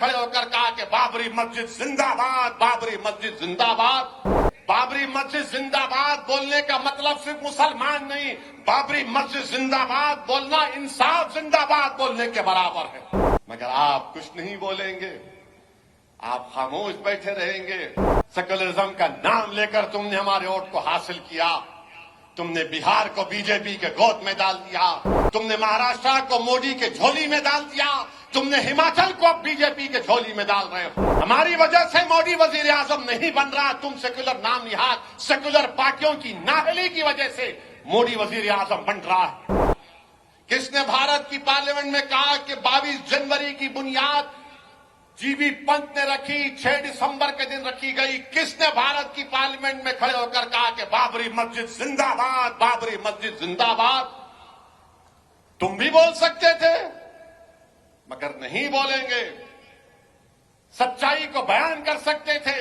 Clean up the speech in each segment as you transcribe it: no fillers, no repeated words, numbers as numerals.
खड़े होकर कहा कि बाबरी मस्जिद जिंदाबाद, बाबरी मस्जिद जिंदाबाद। बाबरी मस्जिद जिंदाबाद बोलने का मतलब सिर्फ मुसलमान नहीं, बाबरी मस्जिद जिंदाबाद बोलना इंसाफ जिंदाबाद बोलने के बराबर है। मगर आप कुछ नहीं बोलेंगे, आप खामोश बैठे रहेंगे। सेकुलरिज्म का नाम लेकर तुमने हमारे वोट को हासिल किया, तुमने बिहार को बीजेपी के गोद में डाल दिया, तुमने महाराष्ट्र को मोदी के झोली में डाल दिया, तुमने हिमाचल को अब बीजेपी के झोली में डाल रहे हो। हमारी वजह से मोदी वजीर आजम नहीं बन रहा, तुम सेकुलर नाम निहाद सेकुलर पार्टियों की नाहली की वजह से मोदी वजीर आजम बन रहा है। किसने भारत की पार्लियामेंट में कहा कि 22 जनवरी की बुनियाद जीबी पंत ने रखी, 6 दिसंबर के दिन रखी गई? किसने भारत की पार्लियामेंट में खड़े होकर कहा कि बाबरी मस्जिद जिंदाबाद, बाबरी मस्जिद जिंदाबाद? तुम भी बोल सकते थे मगर नहीं बोलेंगे, सच्चाई को बयान कर सकते थे।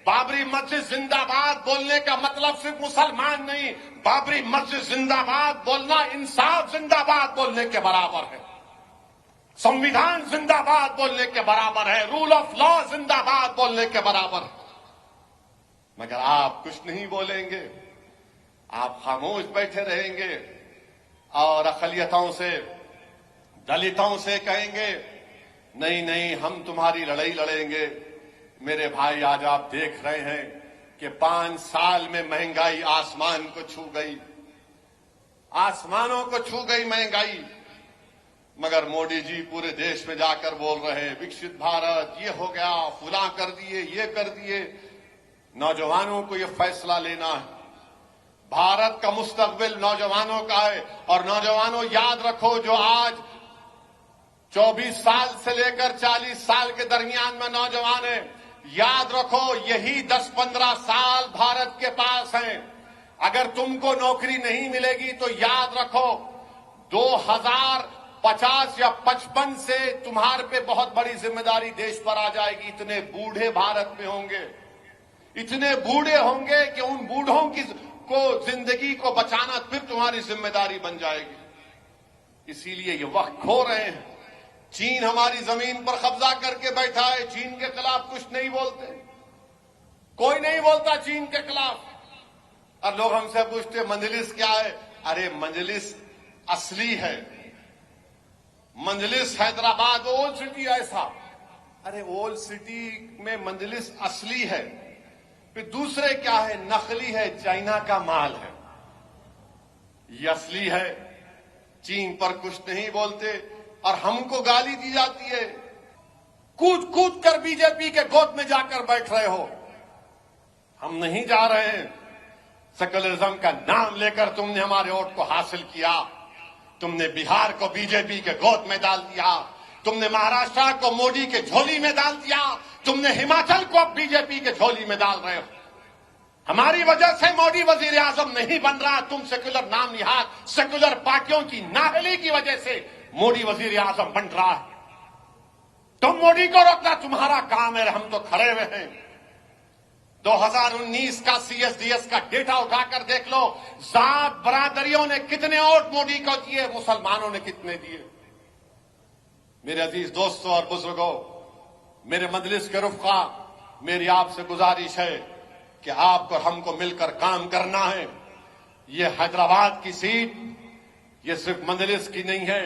बाबरी मस्जिद जिंदाबाद बोलने का मतलब सिर्फ मुसलमान नहीं, बाबरी मस्जिद जिंदाबाद बोलना इंसाफ जिंदाबाद बोलने के बराबर है, संविधान जिंदाबाद बोलने के बराबर है, रूल ऑफ लॉ जिंदाबाद बोलने के बराबर है। मगर आप कुछ नहीं बोलेंगे, आप खामोश बैठे रहेंगे और अक़लियतों से, दलितों से कहेंगे नहीं नहीं हम तुम्हारी लड़ाई लड़ेंगे। मेरे भाई, आज आप देख रहे हैं कि 5 साल में महंगाई आसमान को छू गई, आसमानों को छू गई महंगाई। मगर मोदी जी पूरे देश में जाकर बोल रहे हैं विकसित भारत, ये हो गया, फुला कर दिए, ये कर दिए। नौजवानों को ये फैसला लेना है, भारत का मुस्तकबिल नौजवानों का है। और नौजवानों याद रखो, जो आज 24 साल से लेकर 40 साल के दरमियान में नौजवान है, याद रखो यही 10-15 साल भारत के पास हैं। अगर तुमको नौकरी नहीं मिलेगी तो याद रखो 2050 या 55 से तुम्हारे पे बहुत बड़ी जिम्मेदारी देश पर आ जाएगी। इतने बूढ़े भारत में होंगे, इतने बूढ़े होंगे कि उन बूढ़ों को जिंदगी को बचाना फिर तुम्हारी जिम्मेदारी बन जाएगी। इसीलिए ये वक्त खो रहे हैं। चीन हमारी जमीन पर कब्जा करके बैठा है, चीन के खिलाफ कुछ नहीं बोलते, कोई नहीं बोलता चीन के खिलाफ। और लोग हमसे पूछते मजलिस क्या है? अरे मजलिस असली है, मजलिस हैदराबाद ओल्ड सिटी ऐसा, अरे ओल्ड सिटी में मजलिस असली है। फिर दूसरे क्या है? नकली है, चाइना का माल है। ये असली है, चीन पर कुछ नहीं बोलते और हमको गाली दी जाती है। कूद कूद कर बीजेपी के गोद में जाकर बैठ रहे हो। हम नहीं जा रहे हैं। सेकुलरिज्म का नाम लेकर तुमने हमारे वोट को हासिल किया, तुमने बिहार को बीजेपी के गोद में डाल दिया, तुमने महाराष्ट्र को मोदी के झोली में डाल दिया, तुमने हिमाचल को अब बीजेपी के झोली में डाल रहे हो। हमारी वजह से मोदी वजीर आजम नहीं बन रहा, तुम सेकुलर नाम निहाद सेकुलर पार्टियों की नाहली की वजह से मोदी वजीर आजम बन रहा है। तुम मोदी को रोकना तुम्हारा काम है, हम तो खड़े हुए हैं। 2019 का सीएसडीएस का डेटा उठाकर देख लो, जात बरादरियों ने कितने वोट मोदी को दिए, मुसलमानों ने कितने दिए। मेरे अजीज दोस्तों और बुजुर्गों, मेरे मजलिस के रुफ़क़ा, मेरी आपसे गुजारिश है कि आपको और हमको मिलकर काम करना है। ये हैदराबाद की सीट ये सिर्फ मजलिस की नहीं है,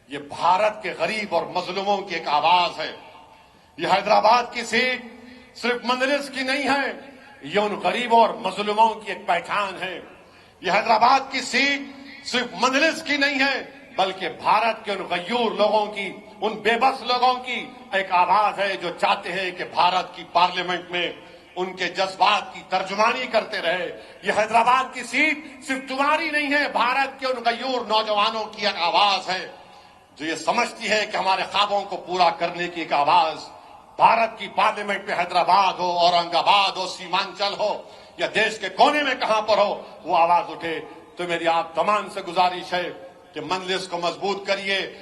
ये भारत के गरीब और मजलूमों की एक आवाज है। ये हैदराबाद की सीट सिर्फ मजलिस की नहीं है, ये उन गरीबों और मजलूमों की एक पहचान है। ये हैदराबाद की सीट सिर्फ मजलिस की नहीं है, बल्कि भारत के उन गयूर लोगों की, उन बेबस लोगों की एक आवाज है जो चाहते हैं कि भारत की पार्लियामेंट में उनके जज्बात की तर्जुमानी करते रहे। ये हैदराबाद की सीट सिर्फ तुम्हारी नहीं है, भारत के उन गयूर नौजवानों की एक आवाज है जो ये समझती है कि हमारे ख्वाबों को पूरा करने की एक आवाज भारत की पार्लियामेंट में, हैदराबाद हो, औरंगाबाद हो, सीमांचल हो या देश के कोने में कहां पर हो, वो आवाज उठे। तो मेरी आप तमाम से गुजारिश है कि मजलिस को मजबूत करिए।